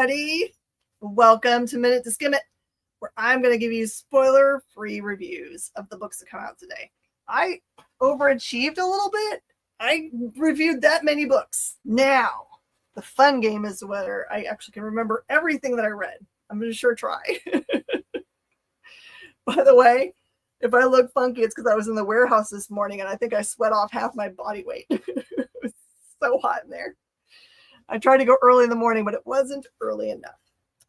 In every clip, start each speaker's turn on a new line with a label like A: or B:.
A: everybody. Welcome to Minute to Skim It, where I'm going to give you spoiler-free reviews of the books that come out today. I overachieved a little bit. I reviewed that many books. Now, the fun game is whether I actually can remember everything that I read. I'm going to sure try. By the way, if I look funky, it's because I was in the warehouse this morning and I think I sweat off half my body weight. It was so hot in there. I tried to go early in the morning, but it wasn't early enough.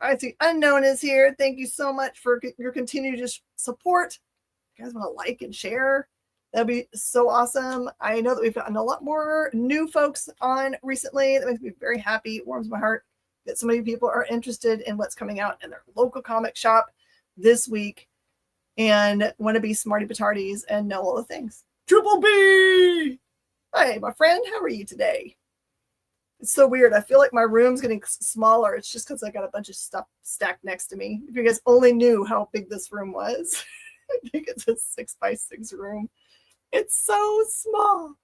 A: All right, see, Unknown is here. Thank you so much for your continued support. If you guys want to like and share, that'd be so awesome. I know that we've gotten a lot more new folks on recently. That makes me very happy. It warms my heart that so many people are interested in what's coming out in their local comic shop this week and want to be smarty patardies and know all the things. Triple B! Hi, my friend. How are you today? It's so weird. I feel like my room's getting smaller. It's just because I got a bunch of stuff stacked next to me. If you guys only knew how big this room was. I think it's a 6x6 room. It's so small.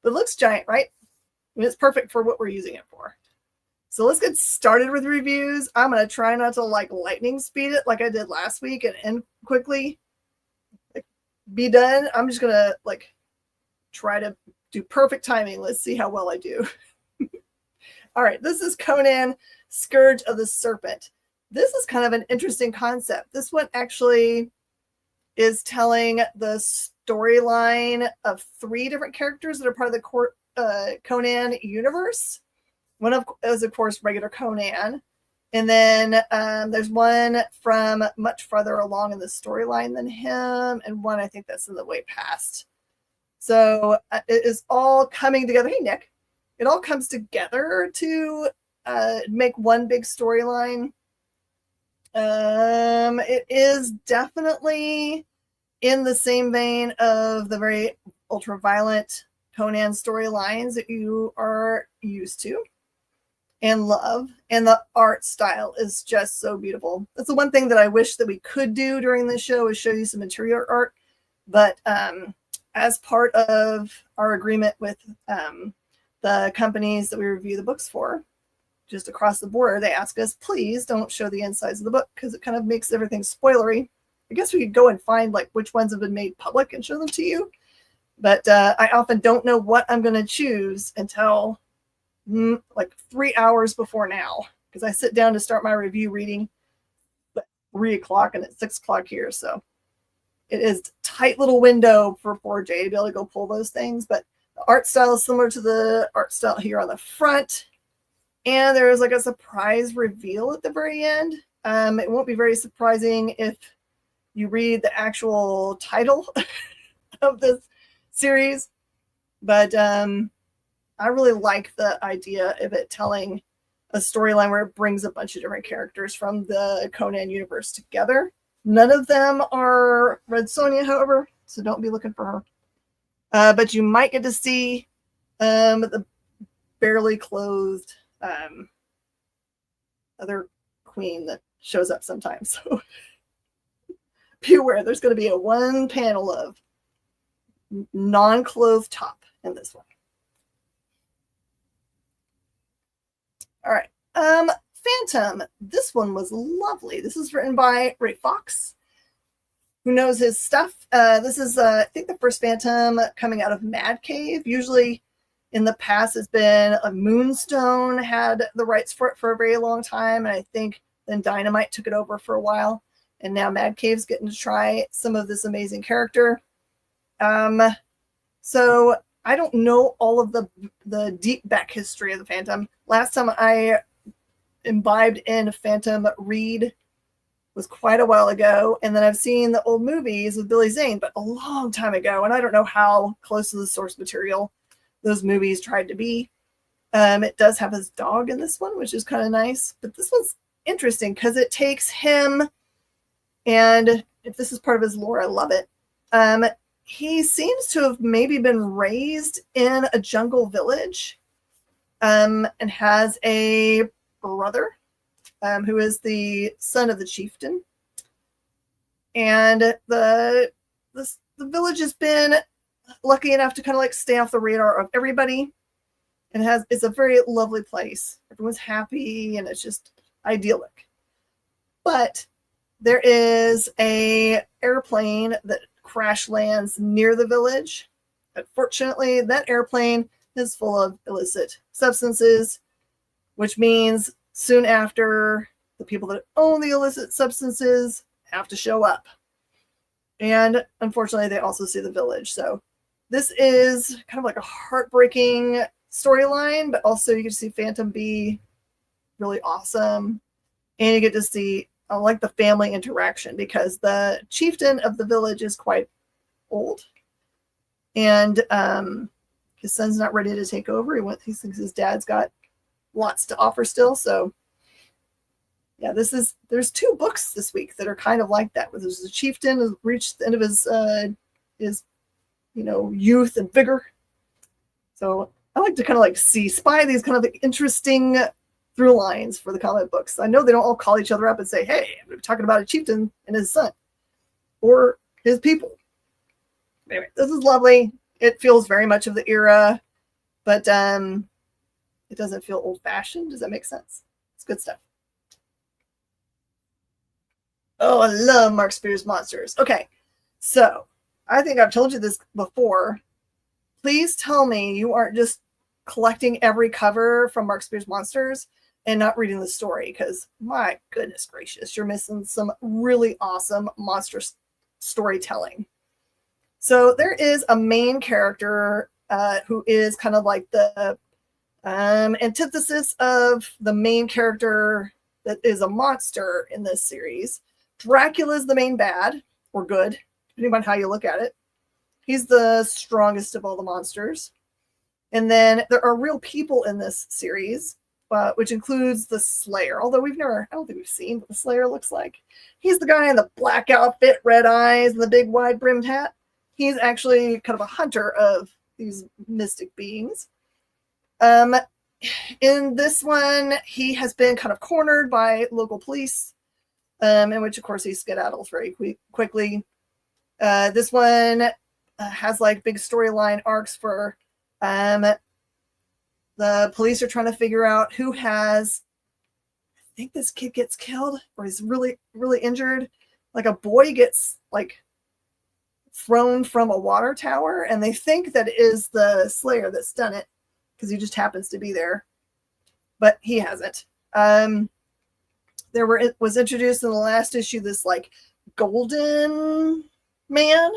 A: But it looks giant, right? I mean, it's perfect for what we're using it for. So let's get started with reviews. I'm going to try not to lightning speed it like I did last week and end quickly. Be done. I'm just going to try to do perfect timing. Let's see how well I do. All right, this is Conan, Scourge of the Serpent. This is kind of an interesting concept. This one actually is telling the storyline of 3 different characters that are part of the Conan universe. One is, of course, regular Conan. And then there's one from much farther along in the storyline than him, and one I think that's in the way past. So it is all coming together. Hey, Nick. It all comes together to make one big storyline. It is definitely in the same vein of the very ultra-violent Conan storylines that you are used to and love. And the art style is just so beautiful. That's the one thing that I wish that we could do during this show is show you some interior art. But as part of our agreement with the companies that we review the books for, just across the board, they ask us, please don't show the insides of the book because it kind of makes everything spoilery. I guess we could go and find which ones have been made public and show them to you. But I often don't know what I'm going to choose until 3 hours before now, because I sit down to start my review reading at 3 o'clock and it's 6 o'clock here. So it is a tight little window for poor Jay to be able to go pull those things. But the art style is similar to the art style here on the front. And there's a surprise reveal at the very end. It won't be very surprising if you read the actual title of this series. But I really like the idea of it telling a storyline where it brings a bunch of different characters from the Conan universe together. None of them are Red Sonja, however, so don't be looking for her. But you might get to see the barely clothed other queen that shows up sometimes. So be aware, there's going to be one panel of non-clothed top in this one. All right. Phantom. This one was lovely. This is written by Ray Fox, who knows his stuff. This is, I think, the first Phantom coming out of Mad Cave. Usually in the past has been a Moonstone had the rights for it for a very long time. And I think then Dynamite took it over for a while. And now Mad Cave's getting to try some of this amazing character. So I don't know all of the deep back history of the Phantom. Last time I imbibed in Phantom read was quite a while ago, and then I've seen the old movies with Billy Zane, but a long time ago, and I don't know how close to the source material those movies tried to be. It does have his dog in this one, which is kind of nice, but this one's interesting because it takes him, and if this is part of his lore, I love it. He seems to have maybe been raised in a jungle village, and has a brother who is the son of the chieftain. And the village has been lucky enough to kind of stay off the radar of everybody. And it's a very lovely place. Everyone's happy, and it's just idyllic. But there is a airplane that crash lands near the village. Unfortunately, that airplane is full of illicit substances, which means soon after, the people that own the illicit substances have to show up. And unfortunately, they also see the village. So this is kind of like a heartbreaking storyline, but also you get to see Phantom be really awesome. And you get to see, I like the family interaction, because the chieftain of the village is quite old. And his son's not ready to take over. He thinks his dad's got lots to offer still. So yeah, there's 2 books this week that are kind of like that. There's the chieftain who reached the end of his youth and vigor. So I like to kind of like spy these kind of interesting through lines for the comic books. I know they don't all call each other up and say, hey, we're talking about a chieftain and his son or his people. Anyway, this is lovely. It feels very much of the era, but it doesn't feel old-fashioned. Does that make sense? It's good stuff. Oh, I love Mark Spears monsters. Okay, so I think I've told you this before. Please tell me you aren't just collecting every cover from Mark Spears monsters and not reading the story, because my goodness gracious, you're missing some really awesome monster storytelling. So there is a main character who is kind of like the antithesis of the main character that is a monster in this series. Dracula's the main bad, or good, depending on how you look at it. He's the strongest of all the monsters. And then there are real people in this series, which includes the Slayer. Although I don't think we've seen what the Slayer looks like. He's the guy in the black outfit, red eyes, and the big wide brimmed hat. He's actually kind of a hunter of these mystic beings. In this one, he has been kind of cornered by local police, in which, of course, he skedaddles very quickly. This one has like big storyline arcs for the police are trying to figure out who has, I think this kid gets killed or is really, really injured. Like a boy gets like thrown from a water tower, and they think that it is the Slayer that's done it because he just happens to be there, but he hasn't. It was introduced in the last issue, this like golden man.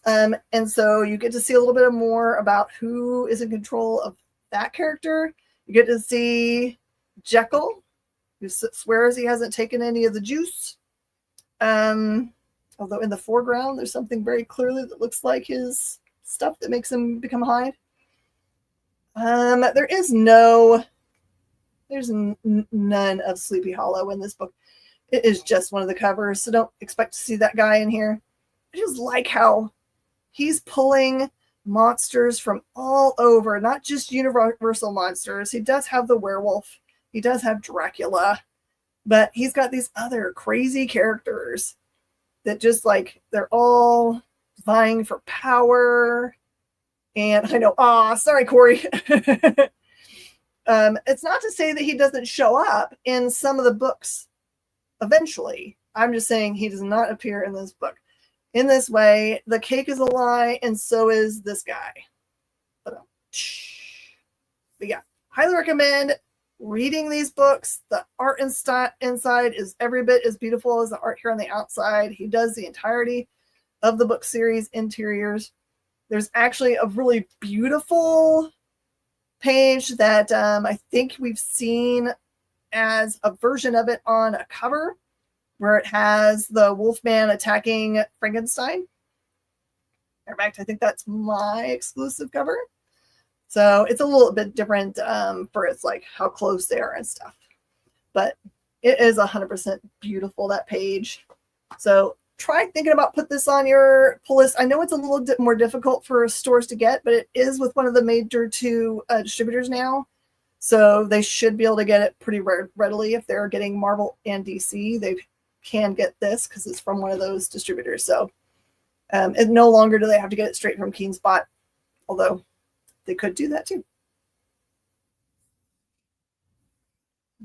A: And so you get to see a little bit more about who is in control of that character. You get to see Jekyll, who swears he hasn't taken any of the juice. Although in the foreground, there's something very clearly that looks like his stuff that makes him become Hyde. There's none of Sleepy Hollow in this book. It is just one of the covers, so don't expect to see that guy in here. I just like how he's pulling monsters from all over, not just universal monsters. He does have the werewolf. He does have Dracula, but he's got these other crazy characters that just like, they're all vying for power. And I know, sorry, Corey. It's not to say that he doesn't show up in some of the books eventually. I'm just saying he does not appear in this book. In this way, the cake is a lie, and so is this guy. But yeah, highly recommend reading these books. The art inside is every bit as beautiful as the art here on the outside. He does the entirety of the book series interiors. There's actually a really beautiful page that I think we've seen as a version of it on a cover, where it has the Wolfman attacking Frankenstein. In fact, I think that's my exclusive cover. So it's a little bit different for its like how close they are and stuff. But it is 100% beautiful, that page. So try thinking about put this on your pull list. I know it's a little bit more difficult for stores to get, but it is with one of the major 2 distributors now. So they should be able to get it pretty readily. If they're getting Marvel and DC, they can get this because it's from one of those distributors. So and no longer do they have to get it straight from Keenspot, although they could do that too.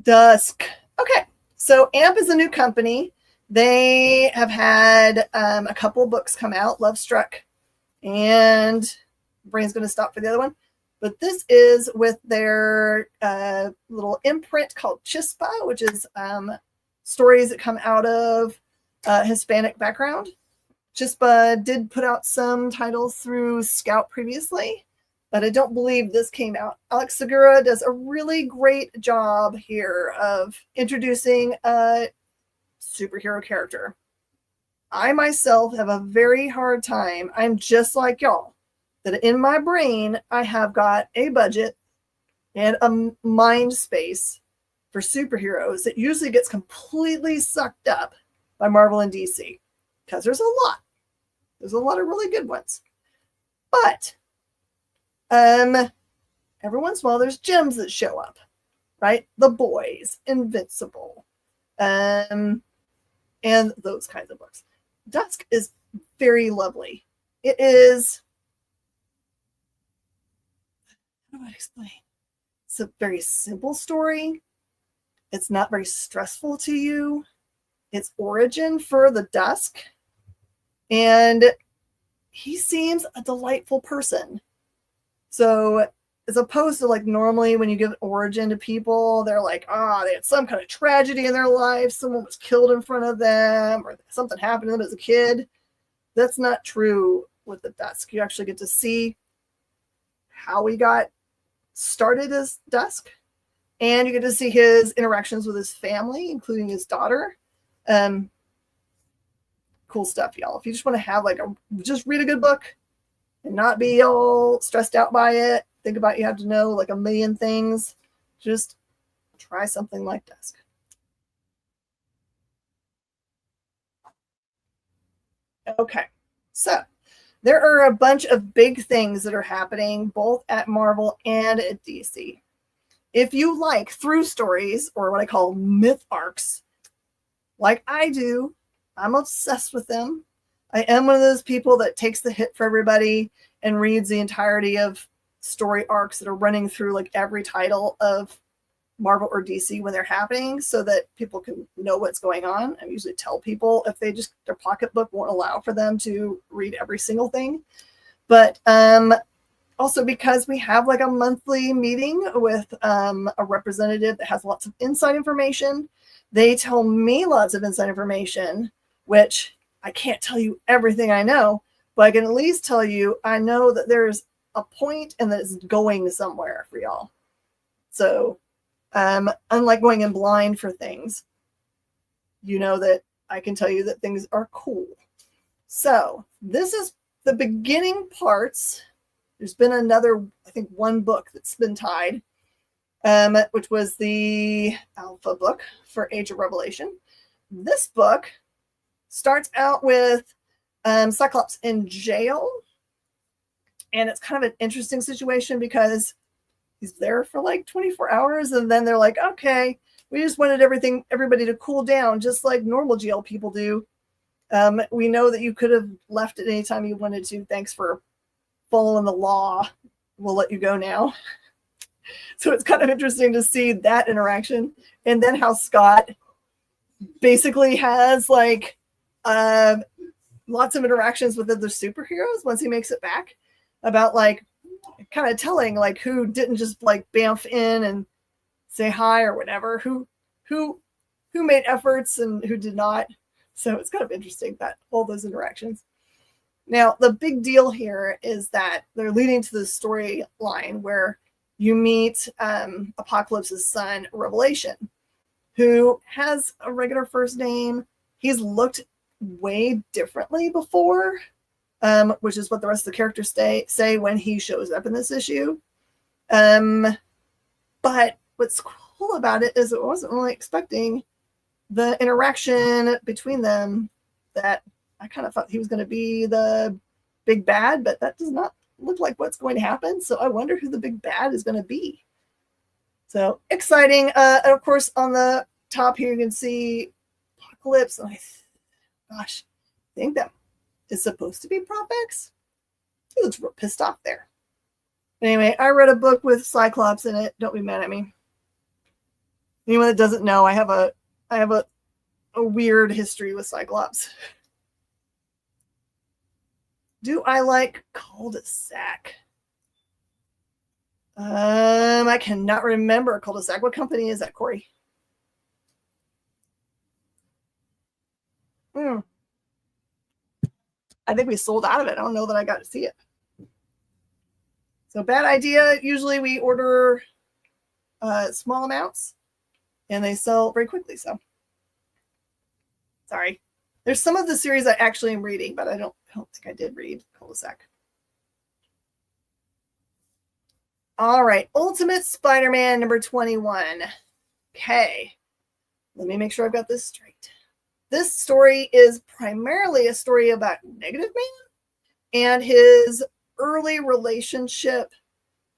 A: Dusk. Okay, so AMP is a new company. They have had a couple books come out, Love Struck, and brain's going to stop for the other one. But this is with their little imprint called Chispa, which is stories that come out of Hispanic background. Chispa did put out some titles through Scout previously, but I don't believe this came out. Alex Segura does a really great job here of introducing a superhero character. I myself have a very hard time. I'm just like y'all, that in my brain, I have got a budget and a mind space for superheroes that usually gets completely sucked up by Marvel and DC, because there's a lot. There's a lot of really good ones. But every once in a while, there's gems that show up, right? The Boys, Invincible, and those kinds of books. Dusk is very lovely. It is, how do I explain? It's a very simple story. It's not very stressful to you. It's origin for the Dusk. And he seems a delightful person. So as opposed to like normally when you give origin to people, they're like, they had some kind of tragedy in their life. Someone was killed in front of them or something happened to them as a kid. That's not true with the Dusk. You actually get to see how he got started as Dusk. And you get to see his interactions with his family, including his daughter. Cool stuff, y'all. If you just want to have just read a good book and not be all stressed out by it, think about you have to know like a million things, just try something like Dusk. Okay, so there are a bunch of big things that are happening both at Marvel and at DC. If you like through stories, or what I call myth arcs, like I do, I'm obsessed with them. I am one of those people that takes the hit for everybody and reads the entirety of story arcs that are running through like every title of Marvel or DC when they're happening, so that people can know what's going on. I usually tell people if their pocketbook won't allow for them to read every single thing. But also because we have like a monthly meeting with a representative that has lots of inside information, they tell me lots of inside information, which I can't tell you everything I know, but I can at least tell you I know that there's a point and that it's going somewhere for y'all. So unlike going in blind for things, you know that I can tell you that things are cool. So this is the beginning parts. There's been another, I think, one book that's been tied, which was the Alpha book for Age of Revelation. This book starts out with Cyclops in jail. And it's kind of an interesting situation because he's there for like 24 hours. And then they're like, okay, we just wanted everybody to cool down, just like normal jail people do. We know that you could have left at any time you wanted to. Thanks for following the law. We'll let you go now. So it's kind of interesting to see that interaction. And then how Scott basically has like lots of interactions with other superheroes once he makes it back, about like kind of telling like who didn't just like bamf in and say hi or whatever, who made efforts and who did not. So it's kind of interesting that all those interactions. Now, the big deal here is that they're leading to the storyline where you meet Apocalypse's son, Revelation, who has a regular first name. He's looked way differently before, which is what the rest of the characters say when he shows up in this issue. But what's cool about it is I wasn't really expecting the interaction between them, that I kind of thought he was going to be the big bad, but that does not look like what's going to happen. So I wonder who the big bad is going to be. So exciting. And of course, on the top here, you can see Apocalypse. And I think that is supposed to be Prop X. He looks real pissed off there. Anyway, I read a book with Cyclops in it. Don't be mad at me. Anyone that doesn't know, I have a weird history with Cyclops. Do I like Cul-de-sac? I cannot remember Cul-de-sac. What company is that, Corey? I think we sold out of it. I don't know that I got to see it. So bad idea. Usually we order small amounts and they sell very quickly. So sorry. There's some of the series I actually am reading, but I don't think I did read Cul-de-sac. All right. Ultimate Spider-Man number 21. Okay. Let me make sure I've got this straight. This story is primarily a story about Negative Man and his early relationship,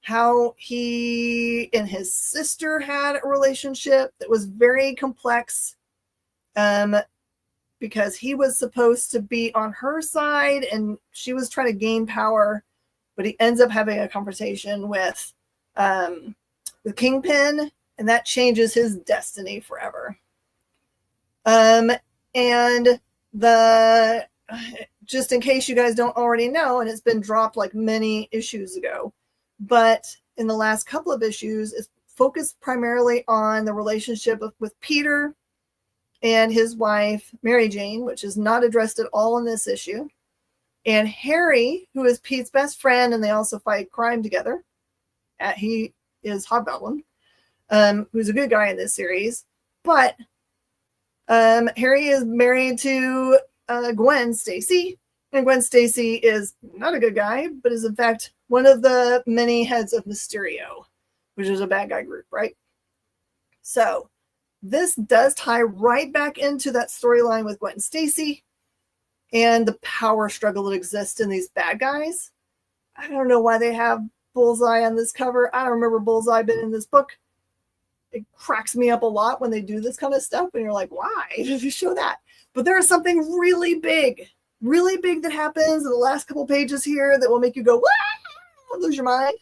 A: how he and his sister had a relationship that was very complex, because he was supposed to be on her side and she was trying to gain power, but he ends up having a conversation with Kingpin, and that changes his destiny forever. And just in case you guys don't already know, and it's been dropped like many issues ago, but in the last couple of issues, it's focused primarily on the relationship with Peter and his wife, Mary Jane, which is not addressed at all in this issue, and Harry, who is Pete's best friend, and they also fight crime together. He is Hobgoblin, who's a good guy in this series, but Harry is married to Gwen Stacy, and Gwen Stacy is not a good guy, but is in fact one of the many heads of Mysterio, which is a bad guy group, right? So this does tie right back into that storyline with Gwen Stacy and the power struggle that exists in these bad guys. I don't know why they have Bullseye on this cover. I don't remember Bullseye being in this book. It cracks me up a lot when they do this kind of stuff, and you're like, why did you show that? But there is something really big that happens in the last couple pages here that will make you go, wow, lose your mind.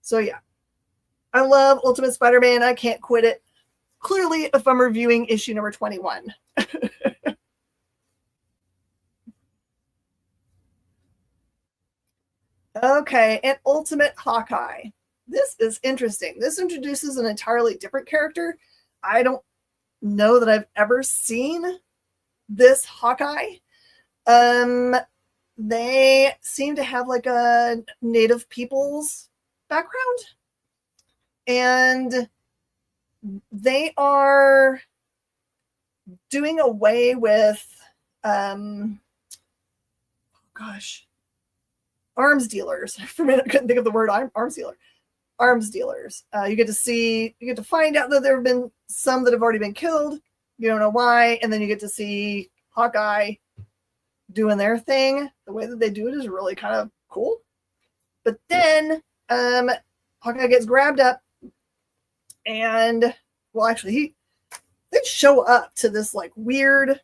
A: So yeah, I love Ultimate Spider-Man. I can't quit it. Clearly, if I'm reviewing issue number 21. Okay, and Ultimate Hawkeye. This is interesting. This introduces an entirely different character. I don't know that I've ever seen this Hawkeye. They seem to have like a Native peoples background, and they are doing away with arms dealers. For a minute, I couldn't think of the word arms dealer. Arms dealers. You get to find out that there have been some that have already been killed. You don't know why, and then you get to see Hawkeye doing their thing. The way that they do it is really kind of cool. But then Hawkeye gets grabbed up, and well, actually, they show up to this like weird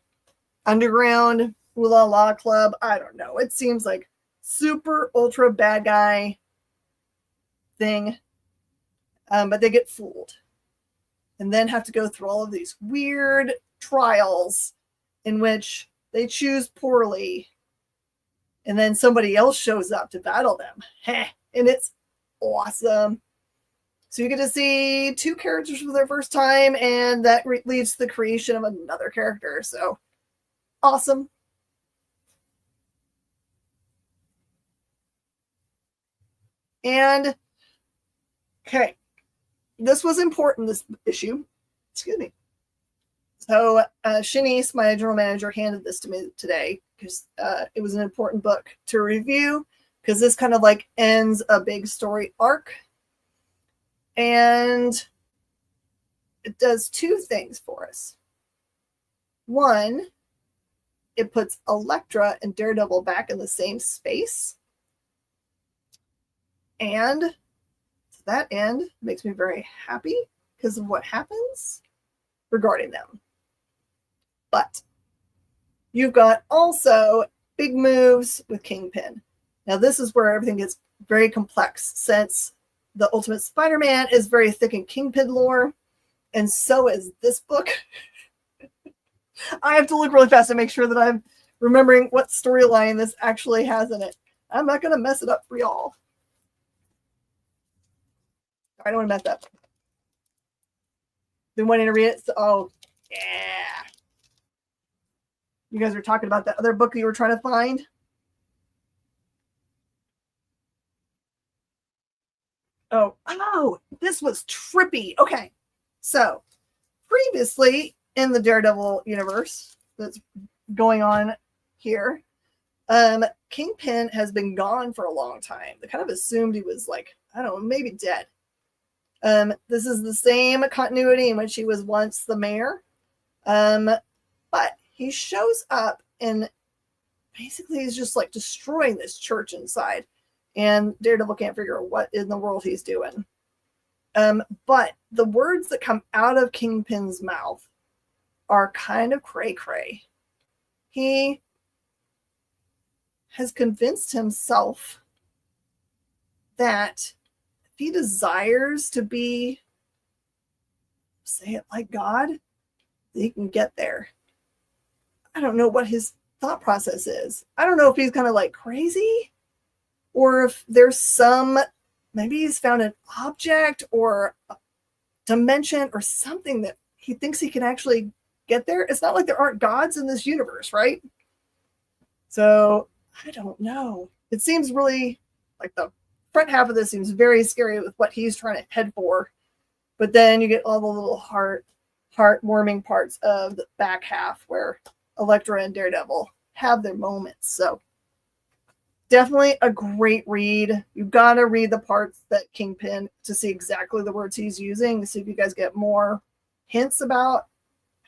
A: underground ooh la la club. I don't know. It seems like super ultra bad guy thing, but they get fooled and then have to go through all of these weird trials in which they choose poorly, and then somebody else shows up to battle them. And it's awesome. So you get to see two characters for their first time, and that leads to the creation of another character. So awesome. And okay, this was important, this issue. Excuse me. So Shanice, my general manager, handed this to me today because it was an important book to review, because this kind of like ends a big story arc. And it does two things for us. One, it puts Elektra and Daredevil back in the same space. And to that end, makes me very happy because of what happens regarding them. But you've got also big moves with Kingpin. Now, this is where everything gets very complex, since the Ultimate Spider-Man is very thick in Kingpin lore. And so is this book. I have to look really fast to make sure that I'm remembering what storyline this actually has in it. I'm not going to mess it up for y'all. I don't want to mess up. Been wanting to read it. So, oh, yeah. You guys were talking about that other book that you were trying to find. Oh, this was trippy. Okay. So previously in the Daredevil universe that's going on here, Kingpin has been gone for a long time. They kind of assumed he was like, I don't know, maybe dead. This is the same continuity in which he was once the mayor. But he shows up and basically he's just like destroying this church inside. And Daredevil can't figure out what in the world he's doing. But the words that come out of Kingpin's mouth are kind of cray-cray. He has convinced himself that if he desires to be, say it like God, he can get there. I don't know what his thought process is. I don't know if he's kind of like crazy or if there's some, maybe he's found an object or a dimension or something that he thinks he can actually get there. It's not like there aren't gods in this universe, right? So I don't know. It seems really like the front half of this seems very scary with what he's trying to head for. But then you get all the little heartwarming parts of the back half where Elektra and Daredevil have their moments. So definitely a great read. You've got to read the parts that Kingpin to see exactly the words he's using, to see if you guys get more hints about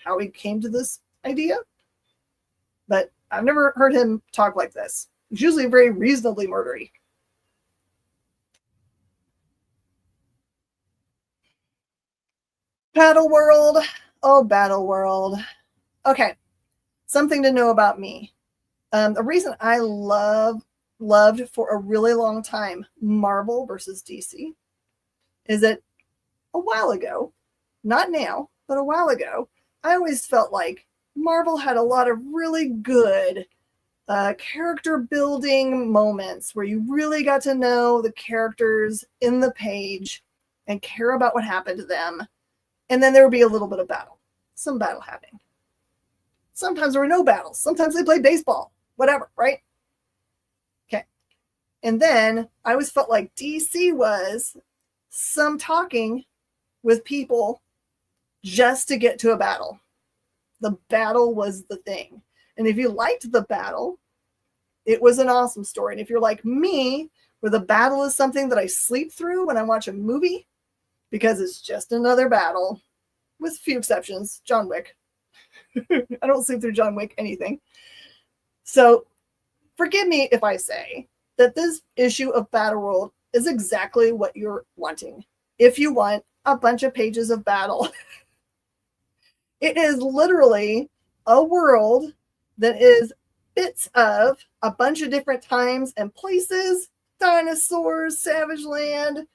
A: how he came to this idea. But I've never heard him talk like this. He's usually very reasonably murdery. Battle World. Oh, Battle World. Okay. Something to know about me. The reason I loved for a really long time Marvel versus DC is that a while ago, not now, but a while ago, I always felt like Marvel had a lot of really good character building moments where you really got to know the characters in the page and care about what happened to them. And then there would be a little bit of battle, some battle happening. Sometimes there were no battles. Sometimes they played baseball, whatever, right? Okay. And then I always felt like DC was some talking with people just to get to a battle. The battle was the thing. And if you liked the battle, it was an awesome story. And if you're like me, where the battle is something that I sleep through when I watch a movie, because it's just another battle, with a few exceptions, John Wick. I don't sleep through John Wick anything. So forgive me if I say that this issue of Battle World is exactly what you're wanting. If you want a bunch of pages of battle, it is literally a world that is bits of a bunch of different times and places, dinosaurs, Savage Land,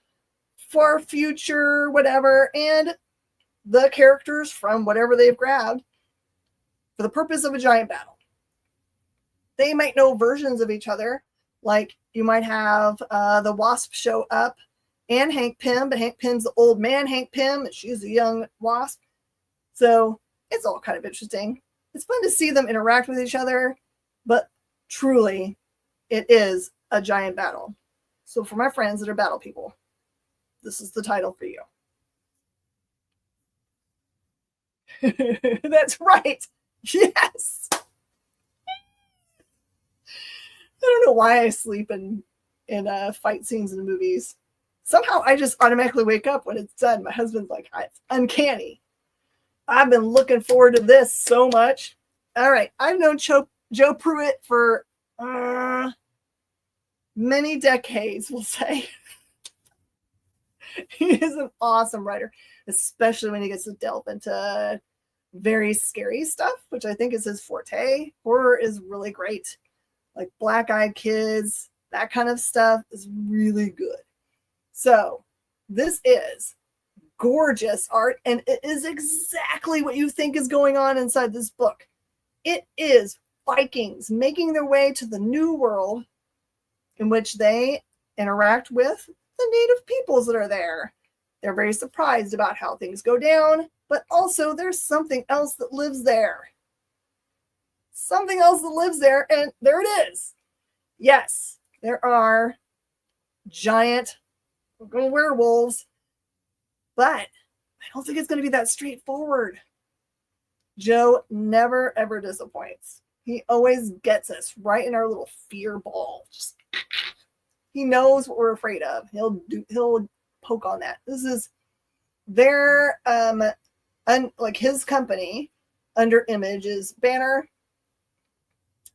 A: far future, whatever, and the characters from whatever they've grabbed for the purpose of a giant battle. They might know versions of each other, like you might have the Wasp show up and Hank Pym, but Hank Pym's the old man Hank Pym, and she's the young Wasp. So it's all kind of interesting. It's fun to see them interact with each other, but truly, it is a giant battle. So for my friends that are battle people, this is the title for you. That's right. Yes. I don't know why I sleep in fight scenes in movies. Somehow I just automatically wake up when it's done. My husband's like, it's uncanny. I've been looking forward to this so much. All right. I've known Joe Pruitt for many decades, we'll say. He is an awesome writer, especially when he gets to delve into very scary stuff, which I think is his forte. Horror is really great. Like Black-Eyed Kids, that kind of stuff is really good. So this is gorgeous art, and it is exactly what you think is going on inside this book. It is Vikings making their way to the new world in which they interact with the native peoples that are there. They're very surprised about how things go down, but also there's something else that lives there. Something else that lives there, and there it is. Yes, there are giant werewolves, but I don't think it's going to be that straightforward. Joe never, ever disappoints. He always gets us right in our little fear ball. Just, he knows what we're afraid of. He'll poke on that. This is their, like his company under Image is Banner.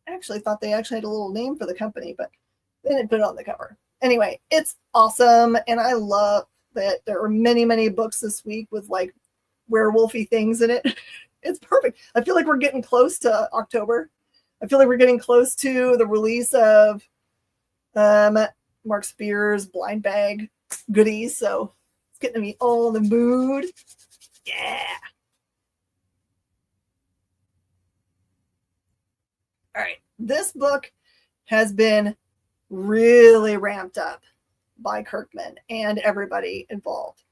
A: I actually thought they actually had a little name for the company, but they didn't put it on the cover. Anyway, it's awesome, and I love that there are many, many books this week with like werewolfy things in it. It's perfect. I feel like we're getting close to October. I feel like we're getting close to the release of Mark Spears' blind bag goodies. So it's getting me all in the mood. Yeah. All right. This book has been really ramped up by Kirkman and everybody involved.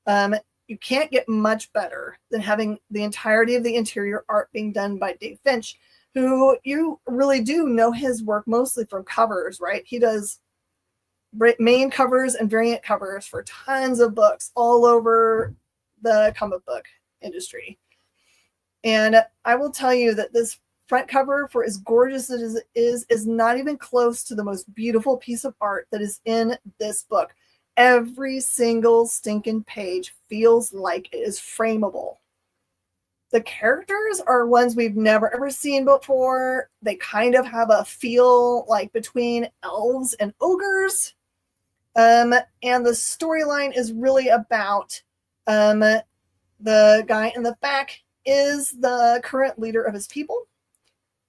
A: You can't get much better than having the entirety of the interior art being done by Dave Finch, who you really do know his work mostly from covers, right? He does main covers and variant covers for tons of books all over the comic book industry. And I will tell you that this front cover, for as gorgeous as it is not even close to the most beautiful piece of art that is in this book. Every single stinking page feels like it is frameable. The characters are ones we've never ever seen before. They kind of have a feel like between elves and ogres. And the storyline is really about the guy in the back is the current leader of his people.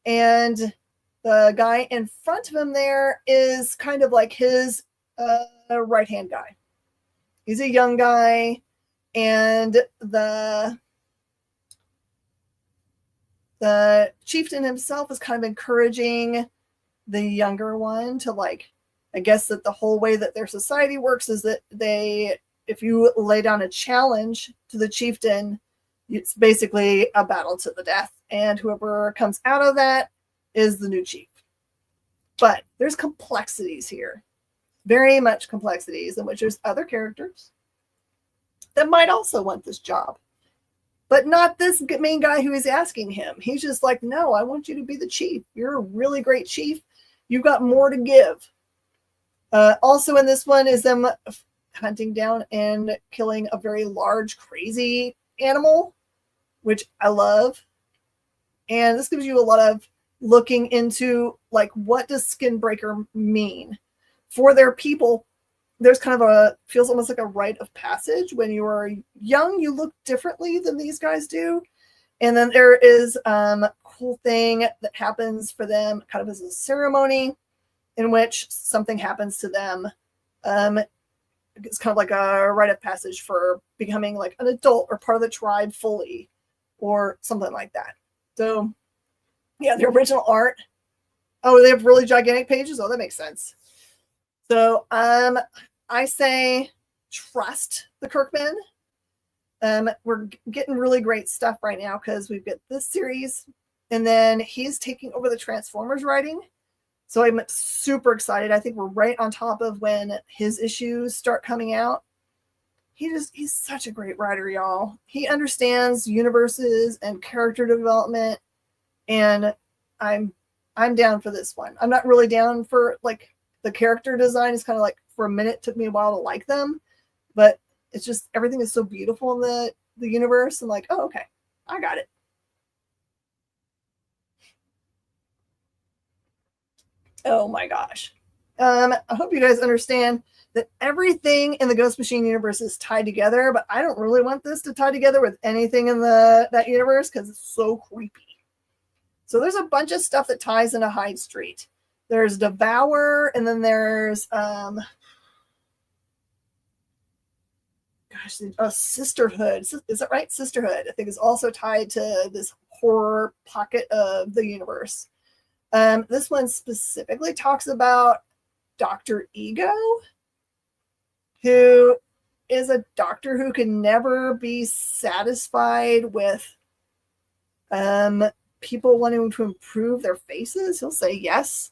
A: And the guy in front of him there is kind of like his right-hand guy. He's a young guy, and the chieftain himself is kind of encouraging the younger one to, like, I guess that the whole way that their society works is that if you lay down a challenge to the chieftain, it's basically a battle to the death, and whoever comes out of that is the new chief. But there's complexities here. Very much complexities in which there's other characters that might also want this job, but not this main guy who is asking him. He's just like, no, I want you to be the chief. You're a really great chief. You've got more to give. Also in this one is them hunting down and killing a very large, crazy animal, which I love. And this gives you a lot of looking into, like, what does Skinbreaker mean? For their people, there's kind of feels almost like a rite of passage. When you are young, you look differently than these guys do. And then there is a cool thing that happens for them kind of as a ceremony in which something happens to them. It's kind of like a rite of passage for becoming like an adult or part of the tribe fully or something like that. So yeah, the original art. Oh, they have really gigantic pages. Oh, that makes sense. So I say trust the Kirkman. We're getting really great stuff right now because we've got this series, and then he's taking over the Transformers writing. So I'm super excited. I think we're right on top of when his issues start coming out. He's such a great writer, y'all. He understands universes and character development, and I'm down for this one. I'm not really down for, like, the character design is kind of like, for a minute, took me a while to like them, but it's just everything is so beautiful in the universe. I'm like, oh, okay, I got it. Oh my gosh. I hope you guys understand that everything in the Ghost Machine universe is tied together, but I don't really want this to tie together with anything in that universe because it's so creepy. So there's a bunch of stuff that ties into Hyde Street. There's Devour, and then there's gosh, Sisterhood. Is that right? Sisterhood, I think, is also tied to this horror pocket of the universe. This one specifically talks about Dr. Ego, who is a doctor who can never be satisfied with people wanting to improve their faces. He'll say yes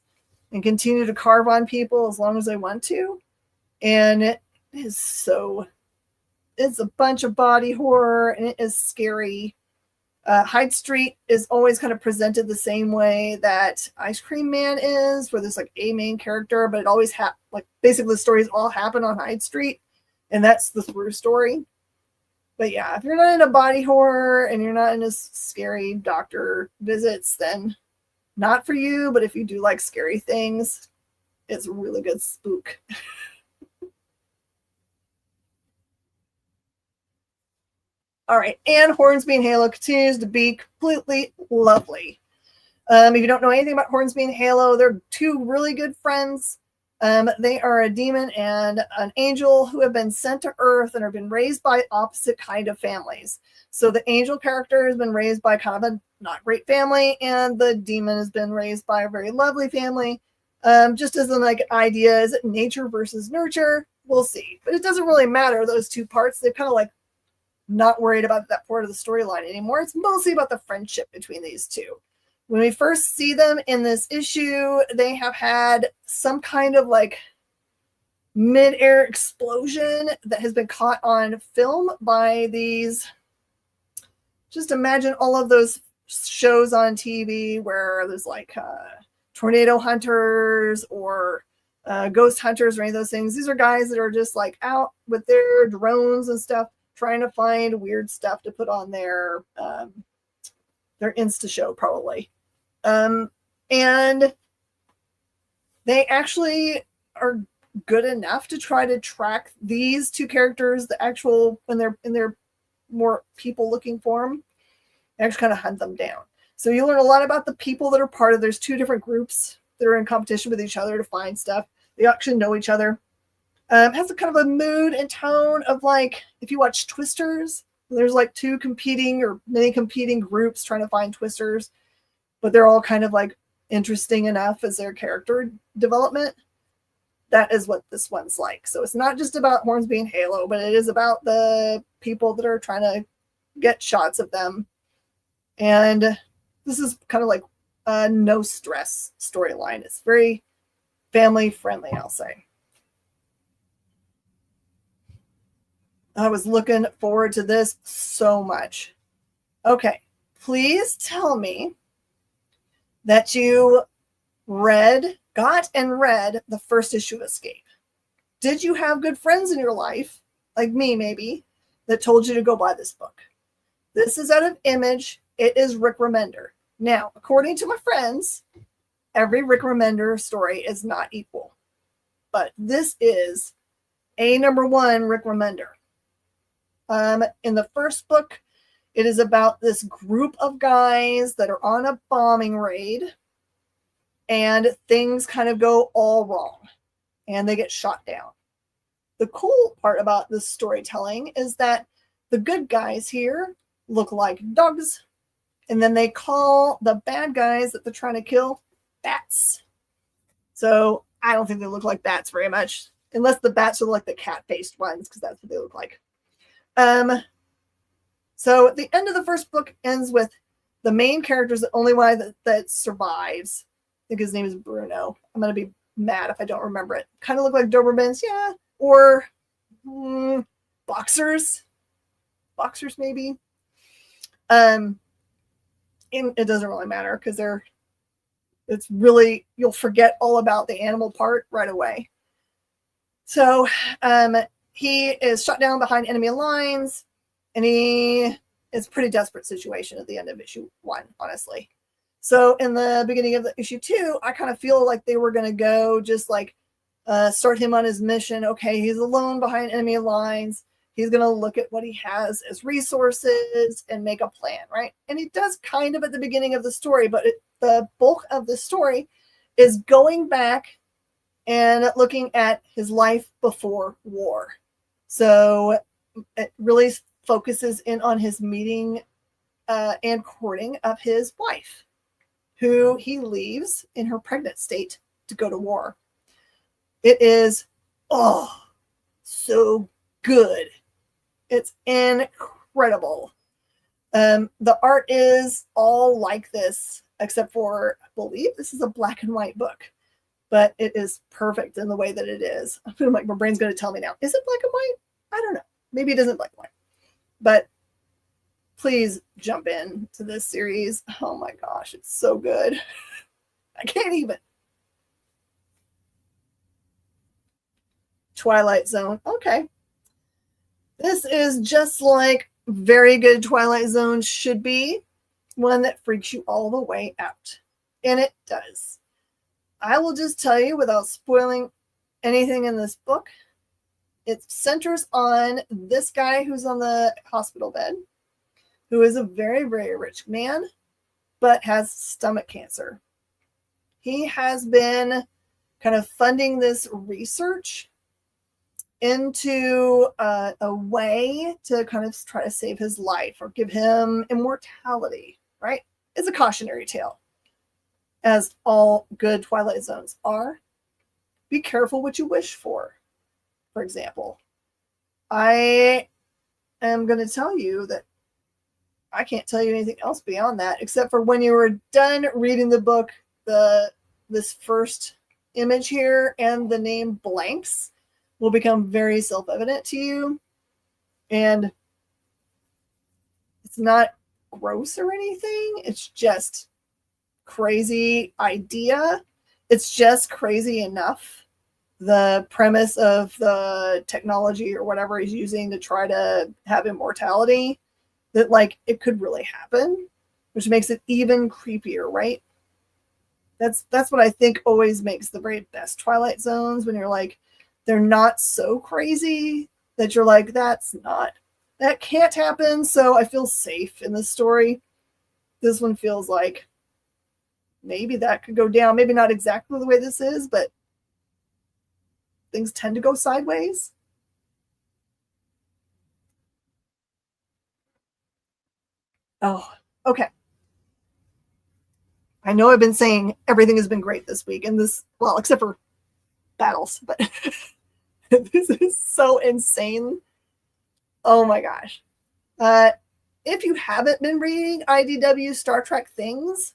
A: and continue to carve on people as long as they want to. And it is it's a bunch of body horror, and it is scary. Hyde Street is always kind of presented the same way that Ice Cream Man is, where there's like a main character, but it always basically the stories all happen on Hyde Street, and that's the through story. But yeah, if you're not into body horror and you're not into scary doctor visits, then not for you. But if you do like scary things, it's a really good spook. All right, and Hornsby and Halo continues to be completely lovely. If you don't know anything about Hornsby and Halo, they're two really good friends. They are a demon and an angel who have been sent to Earth and have been raised by opposite kind of families. So the angel character has been raised by kind of a not great family, and the demon has been raised by a very lovely family. Just as an idea, is it nature versus nurture? We'll see. But it doesn't really matter, those two parts. They've kind of not worried about that part of the storyline anymore. It's mostly about the friendship between these two. When we first see them in this issue, they have had some kind of mid-air explosion that has been caught on film by these. Just imagine all of those shows on TV where there's tornado hunters or ghost hunters or any of those things. These are guys that are just out with their drones and stuff, trying to find weird stuff to put on their Insta show, probably. And they actually are good enough to try to track these two characters, the actual, when they're in their more people looking form, and actually kind of hunt them down. So you learn a lot about the people that are part of, there's two different groups that are in competition with each other to find stuff. They actually know each other. Has a kind of a mood and tone of if you watch Twisters, there's two competing or many competing groups trying to find Twisters, but they're all kind of interesting enough as their character development. That is what this one's like. So it's not just about Hornsby and Halo, but it is about the people that are trying to get shots of them. And this is kind of a no stress storyline. It's very family friendly, I'll say. I was looking forward to this so much. Okay, please tell me that you got and read the first issue of Escape. Did you have good friends in your life, like me maybe, that told you to go buy this book? This is out of Image. It is Rick Remender. Now, according to my friends, every Rick Remender story is not equal. But this is a #1 Rick Remender. In the first book, it is about this group of guys that are on a bombing raid, and things kind of go all wrong, and they get shot down. The cool part about this storytelling is that the good guys here look like dogs, and then they call the bad guys that they're trying to kill bats. So I don't think they look like bats very much, unless the bats are the cat-faced ones, because that's what they look like. So the end of the first book ends with the main character is the only one that survives. I think his name is Bruno. I'm going to be mad if I don't remember it. Kind of look like Dobermans, yeah. Or boxers. Boxers, maybe. It doesn't really matter because it's really, you'll forget all about the animal part right away. So, he is shot down behind enemy lines, and it's a pretty desperate situation at the end of issue 1, honestly. So in the beginning of the issue 2, I kind of feel like they were going to go just start him on his mission. Okay, he's alone behind enemy lines. He's going to look at what he has as resources and make a plan, right? And he does kind of at the beginning of the story, but the bulk of the story is going back and looking at his life before war. So it really focuses in on his meeting and courting of his wife, who he leaves in her pregnant state to go to war. It is, so good. It's incredible. The art is all like this, except for, I believe this is a black and white book, but it is perfect in the way that it is. I feel like my brain's going to tell me now, is it black and white? I don't know. Maybe it isn't black and white, but please jump in to this series. Oh my gosh, it's so good. I can't even. Twilight Zone. Okay. This is just like very good Twilight Zone should be, one that freaks you all the way out. And it does. I will just tell you without spoiling anything in this book, it centers on this guy who's on the hospital bed, who is a very, very rich man, but has stomach cancer. He has been kind of funding this research into a way to kind of try to save his life or give him immortality, right? It's a cautionary tale, as all good Twilight Zones are. Be careful what you wish for example. I am going to tell you that I can't tell you anything else beyond that, except for when you were done reading the book, this first image here and the name blanks will become very self-evident to you. And it's not gross or anything. It's just crazy idea. It's just crazy enough. The premise of the technology or whatever he's using to try to have immortality, that like it could really happen, which makes it even creepier, right? That's what I think always makes the very best Twilight Zones, when you're like, they're not so crazy that you're like, that can't happen. So I feel safe in this story. This one feels like maybe that could go down. Maybe not exactly the way this is, but things tend to go sideways. Oh, okay. I know I've been saying everything has been great this week, and this, well, except for battles, but this is so insane. Oh my gosh. If you haven't been reading IDW Star Trek things,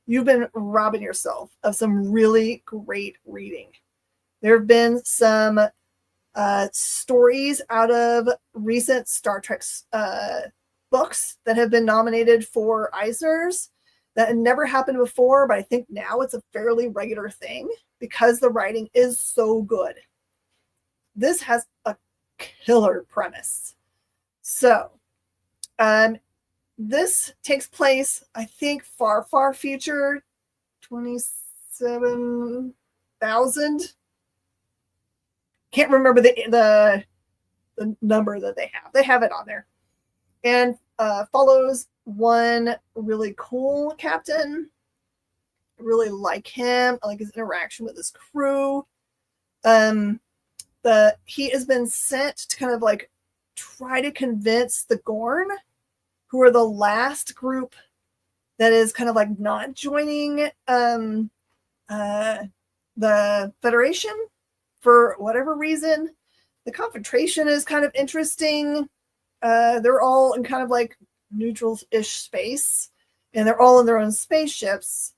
A: you've been robbing yourself of some really great reading. There have been some stories out of recent Star Trek books that have been nominated for Eisners that had never happened before, but I think now it's a fairly regular thing because the writing is so good. This has a killer premise. So, this takes place, I think, far, far future, 27,000. Can't remember the number that they have. They have it on there. And follows one really cool captain. I really like him. I like his interaction with his crew. He has been sent to kind of like try to convince the Gorn, who are the last group that is kind of like not joining the Federation for whatever reason. The confrontation is kind of interesting. They're all in kind of like neutral-ish space, and they're all in their own spaceships.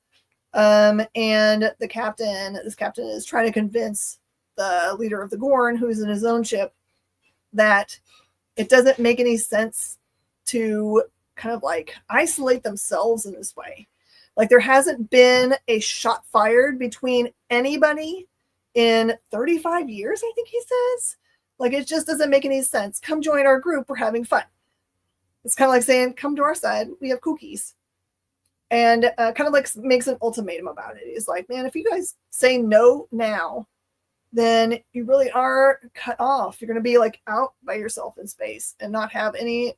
A: And this captain is trying to convince the leader of the Gorn, who's in his own ship, that it doesn't make any sense to kind of like isolate themselves in this way. Like, there hasn't been a shot fired between anybody in 35 years, I think he says. Like, it just doesn't make any sense. Come join our group. We're having fun. It's kind of like saying, come to our side. We have cookies. And kind of like makes an ultimatum about it. He's like, man, if you guys say no now, then you really are cut off. You're going to be like out by yourself in space and not have any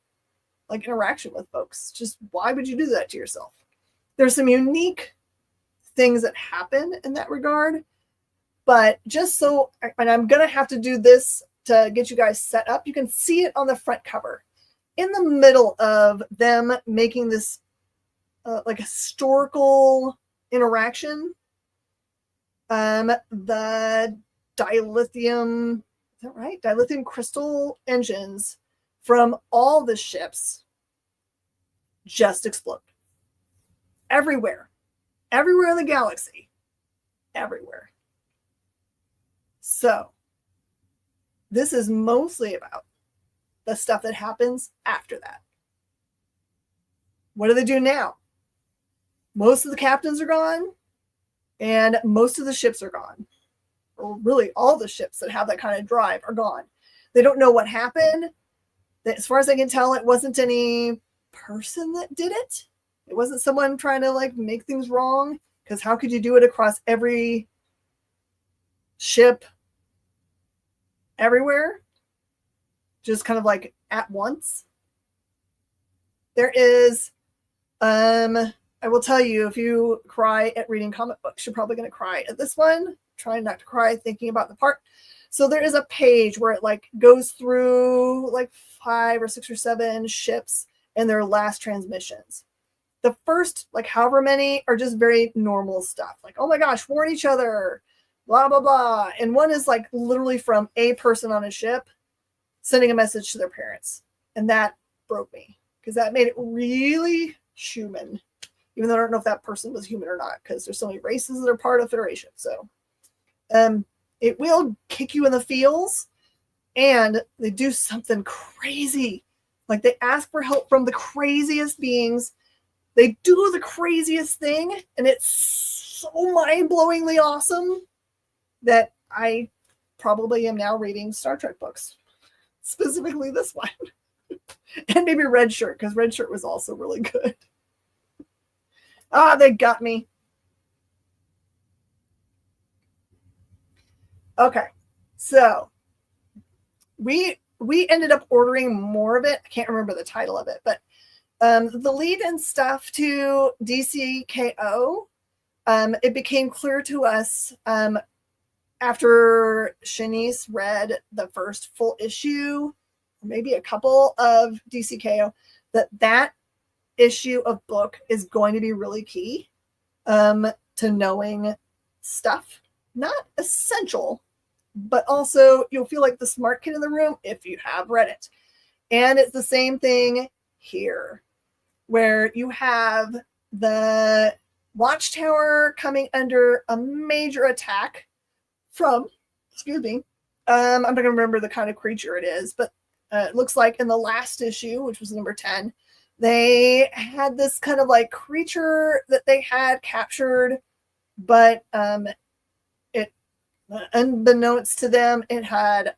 A: like interaction with folks. Just why would you do that to yourself? There's some unique things that happen in that regard. But just so, and I'm going to have to do this to get you guys set up. You can see it on the front cover. In the middle of them making this like historical interaction, the dilithium, is that right? Dilithium crystal engines from all the ships just explode. Everywhere in the galaxy, everywhere. So this is mostly about the stuff that happens after that. What do they do now? Most of the captains are gone, and most of the ships are gone. Or really, all the ships that have that kind of drive are gone. They don't know what happened. As far as I can tell, it wasn't any person that did it. It wasn't someone trying to like make things wrong, because how could you do it across every ship everywhere? Just kind of like at once. There is, I will tell you, if you cry at reading comic books, you're probably going to cry at this one. Trying not to cry thinking about the part. So there is a page where it like goes through like 5 or 6 or 7 ships and their last transmissions. The first, like however many, are just very normal stuff. Like, oh my gosh, warn each other, blah, blah, blah. And one is like literally from a person on a ship sending a message to their parents. And that broke me because that made it really human. Even though I don't know if that person was human or not, because there's so many races that are part of Federation. So it will kick you in the feels, and they do something crazy. Like they ask for help from the craziest beings. They do the craziest thing, and it's so mind-blowingly awesome that I probably am now reading Star Trek books, specifically this one. And maybe Red Shirt, because Red Shirt was also really good. They got me. Okay, so we ended up ordering more of it. I can't remember the title of it, but the lead-in stuff to DCKO, it became clear to us after Shanice read the first full issue, maybe a couple of DCKO, that issue of book is going to be really key to knowing stuff. Not essential, but also you'll feel like the smart kid in the room if you have read it. And it's the same thing here, where you have the Watchtower coming under a major attack from, I'm not going to remember the kind of creature it is, but it looks like in the last issue, which was number 10, they had this kind of like creature that they had captured, but it, unbeknownst to them, it had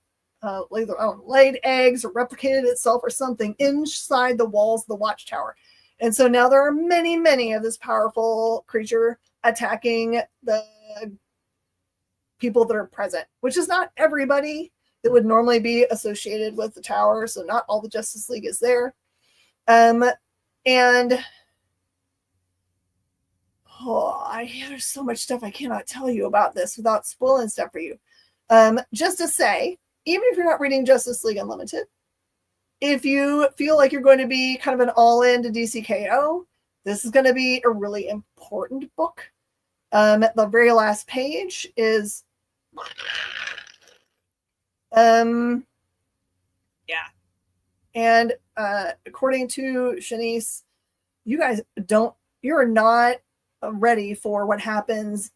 A: laid eggs or replicated itself or something inside the walls of the Watchtower. And so now there are many, many of this powerful creature attacking the people that are present, which is not everybody that would normally be associated with the tower. So not all the Justice League is there. There's so much stuff I cannot tell you about this without spoiling stuff for you. Just to say, even if you're not reading Justice League Unlimited, if you feel like you're going to be kind of an all-in to DCKO, this is going to be a really important book. The very last page is, And according to Shanice, you're not ready for what happens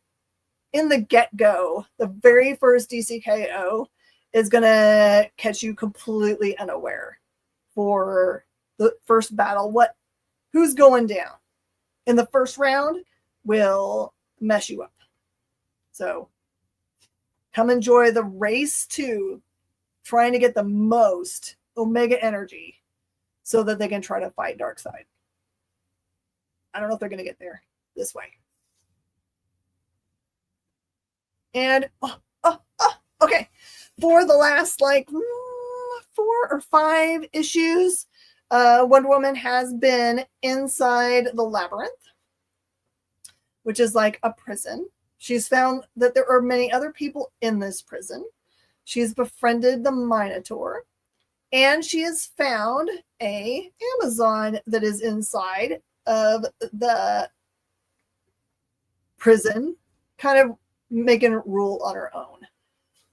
A: in the get-go. The very first DCKO is going to catch you completely unaware for the first battle. Who's going down in the first round will mess you up. So come enjoy the race to trying to get the most Omega energy so that they can try to fight Darkseid. I don't know if they're going to get there this way. And okay, for the last 4 or 5 issues, Wonder Woman has been inside the labyrinth, which is like a prison. She's found that there are many other people in this prison. She's befriended the Minotaur, and she has found a Amazon that is inside of the prison, kind of making rule on her own.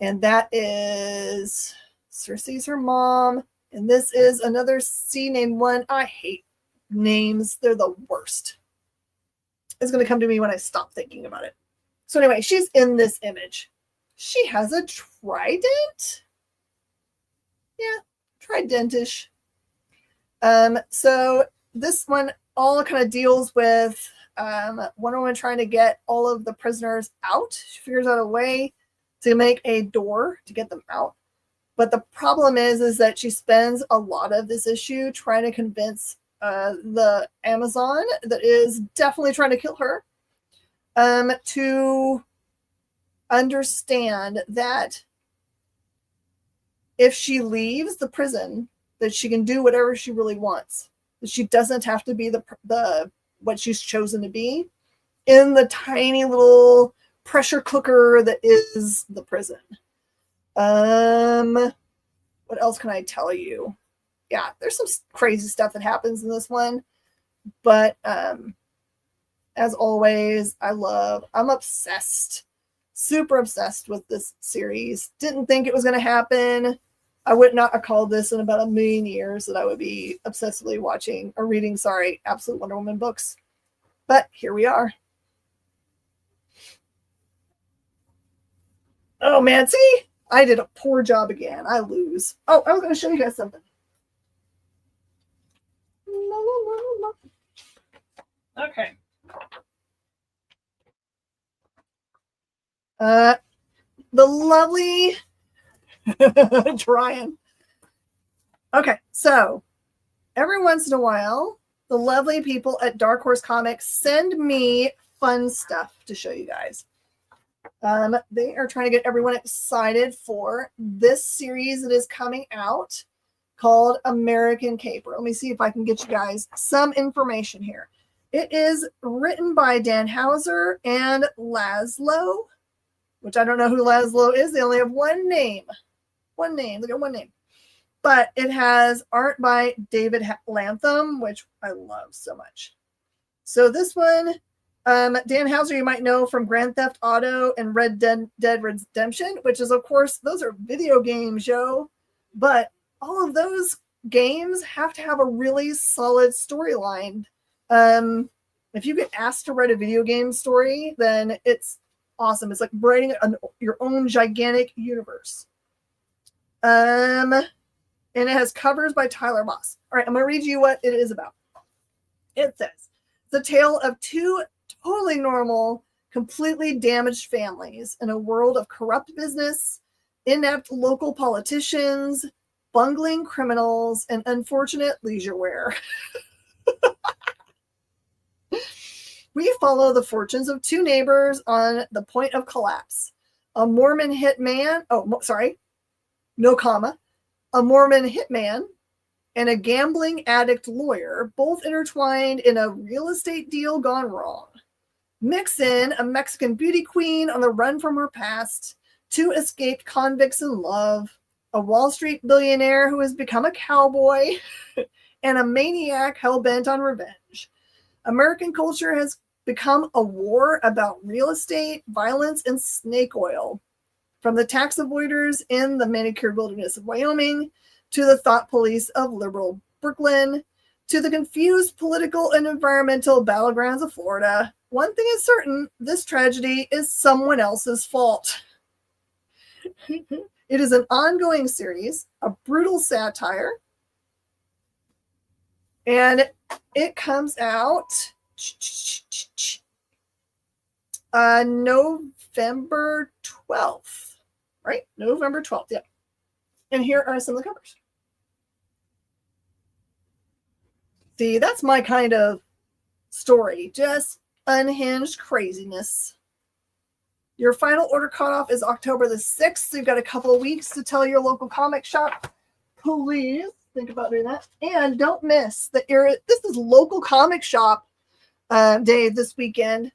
A: And that is Cersei's her mom. And this is another C named one. I hate names. They're the worst. It's going to come to me when I stop thinking about it. So anyway, she's in this image. She has a trident. Yeah, tridentish. So this one all kind of deals with Wonder Woman trying to get all of the prisoners out. She figures out a way to make a door to get them out. But the problem is that she spends a lot of this issue trying to convince the Amazon that is definitely trying to kill her to understand that if she leaves the prison, that she can do whatever she really wants. That she doesn't have to be the what she's chosen to be in the tiny little pressure cooker that is the prison. What else can I tell you? Yeah, there's some crazy stuff that happens in this one, but as always, I'm obsessed, super obsessed with this series. Didn't think it was going to happen. I would not have called this in about a million years that I would be obsessively watching or reading, Absolute Wonder Woman books. But here we are. Oh man, see? I did a poor job again. I lose. Oh, I was going to show you guys something. Okay. The lovely trying. Okay, so every once in a while, the lovely people at Dark Horse Comics send me fun stuff to show you guys. They are trying to get everyone excited for this series that is coming out called American Caper. Let me see if I can get you guys some information here. It is written by Dan Houser and Laszlo, which I don't know who Laszlo is. They only have one name. One name. Look at one name. But it has art by David Lantham, which I love so much. So this one, Dan Houser, you might know from Grand Theft Auto and Red Dead Redemption, which is, of course, those are video games, yo. But all of those games have to have a really solid storyline. If you get asked to write a video game story, then it's awesome. It's like writing your own gigantic universe. And it has covers by Tyler Moss. All right, I'm going to read you what it is about. It says, the tale of two totally normal, completely damaged families in a world of corrupt business, inept local politicians, bungling criminals, and unfortunate leisure wear. We follow the fortunes of two neighbors on the point of collapse. A Mormon hitman, a Mormon hitman and a gambling addict lawyer, both intertwined in a real estate deal gone wrong. Mix in a Mexican beauty queen on the run from her past, two escaped convicts in love, a Wall Street billionaire who has become a cowboy, and a maniac hell-bent on revenge. American culture has become a war about real estate, violence, and snake oil. From the tax avoiders in the manicured wilderness of Wyoming, to the thought police of liberal Brooklyn, to the confused political and environmental battlegrounds of Florida, one thing is certain, this tragedy is someone else's fault. It is an ongoing series, a brutal satire, and it comes out November 12th, right? November 12th, yeah. And here are some of the covers. See, that's my kind of story. Just unhinged craziness. Your final order cutoff is October the 6th. So you've got a couple of weeks to tell your local comic shop. Please think about doing that. And don't miss that this is local comic shop day this weekend.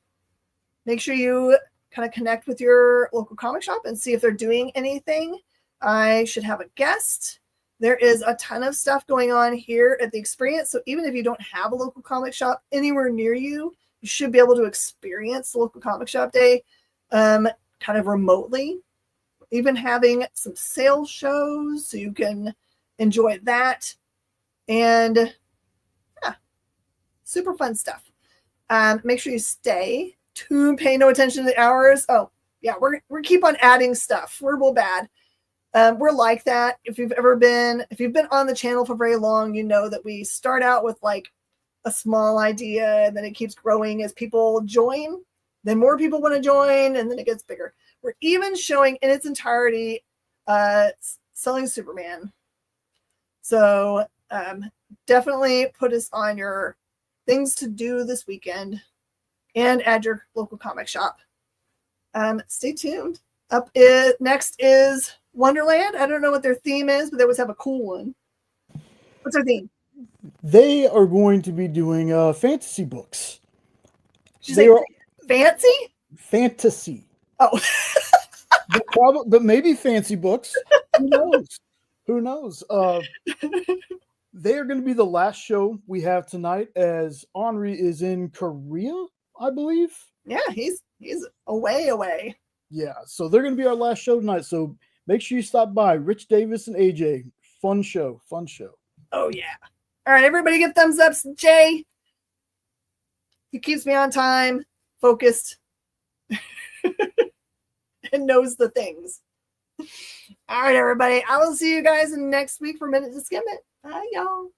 A: Make sure you kind of connect with your local comic shop and see if they're doing anything. I should have a guest. There is a ton of stuff going on here at the experience. So even if you don't have a local comic shop anywhere near you, you should be able to experience the local comic shop day kind of remotely. Even having some sales shows so you can enjoy that. And yeah, super fun stuff. Make sure you stay tuned, pay no attention to the hours. Oh, yeah, we're keep on adding stuff. We're real bad. We're like that. If you've been on the channel for very long, you know that we start out with like a small idea and then it keeps growing as people join. Then more people want to join and then it gets bigger. We're even showing in its entirety Selling Superman. So definitely put us on your things to do this weekend and add your local comic shop. Stay tuned. Next is Wonderland. I don't know what their theme is, but they always have a cool one. What's their theme?
B: They are going to be doing fantasy books.
A: Did you say fancy?
B: Fantasy.
A: Oh.
B: but maybe fancy books. Who knows? Who knows? They are going to be the last show we have tonight as Henri is in Korea, I believe.
A: Yeah, he's away.
B: Yeah, so they're going to be our last show tonight. So make sure you stop by. Rich Davis and AJ. Fun show.
A: Oh, yeah. All right, everybody give thumbs ups. Jay, he keeps me on time, focused, and knows the things. All right, everybody. I will see you guys next week for Minute to Skim It. Bye, y'all.